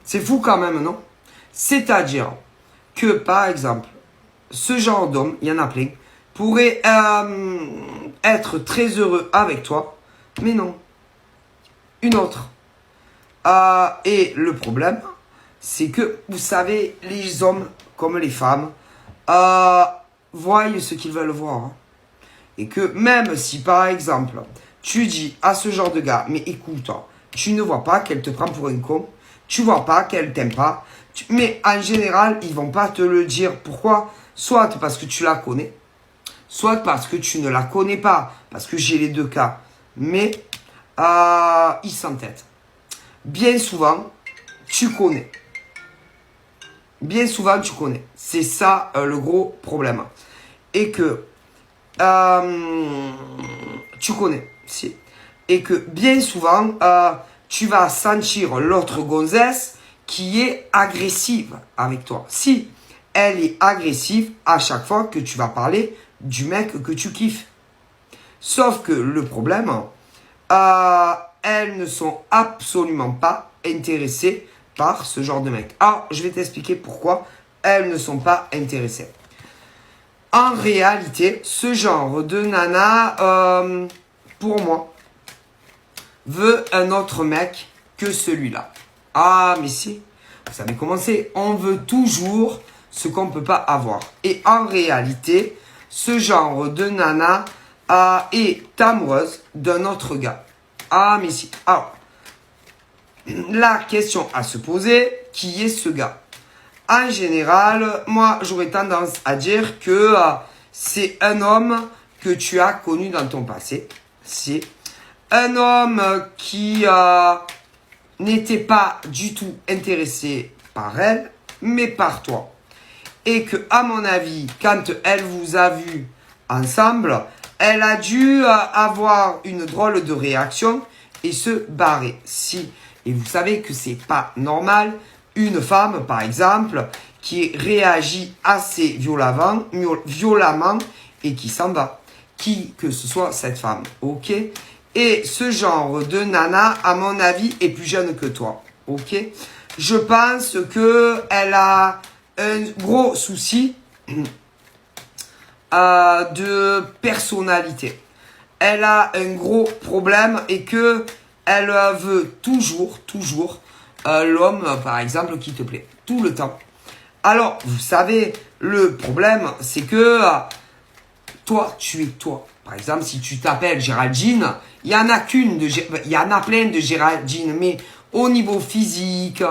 C'est fou quand même, non? C'est-à-dire que, par exemple, ce genre d'homme, il y en a plein, pourrait être très heureux avec toi, mais non. Une autre. Et le problème, c'est que, vous savez, les hommes, comme les femmes, voient ce qu'ils veulent voir. Hein. Et que même si, par exemple, tu dis à ce genre de gars, mais écoute, tu ne vois pas qu'elle te prend pour un con, tu vois pas qu'elle t'aime pas, mais en général, ils vont pas te le dire. Pourquoi? Soit parce que tu la connais, soit parce que tu ne la connais pas, parce que j'ai les deux cas. Mais ils s'entêtent. Bien souvent, tu connais. Bien souvent, tu connais. C'est ça le gros problème. Et que tu connais. Si. Et que bien souvent, tu vas sentir l'autre gonzesse qui est agressive avec toi. Si elle est agressive à chaque fois que tu vas parler du mec que tu kiffes. Sauf que le problème, elles ne sont absolument pas intéressées par ce genre de mec. Alors, je vais t'expliquer pourquoi elles ne sont pas intéressées. En réalité, ce genre de nana, pour moi, veut un autre mec que celui-là. Ah, mais si, vous savez comment c'est. On veut toujours ce qu'on ne peut pas avoir. Et en réalité, ce genre de nana est amoureuse d'un autre gars. Ah, mais si. Alors, la question à se poser, qui est ce gars? En général, moi, j'aurais tendance à dire que c'est un homme que tu as connu dans ton passé. C'est un homme qui n'était pas du tout intéressé par elle, mais par toi. Et que, à mon avis, quand elle vous a vu ensemble, elle a dû avoir une drôle de réaction et se barrer. Si, et vous savez que c'est pas normal, une femme, par exemple, qui réagit assez violemment et qui s'en va. Qui que ce soit cette femme, ok? Et ce genre de nana, à mon avis, est plus jeune que toi, ok? Je pense que elle a un gros souci de personnalité. Elle a un gros problème et que elle veut toujours l'homme, par exemple, qui te plaît. Tout le temps. Alors, vous savez, le problème, c'est que toi, tu es toi. Par exemple, si tu t'appelles Géraldine, il y en a plein de Géraldine, mais au niveau physique,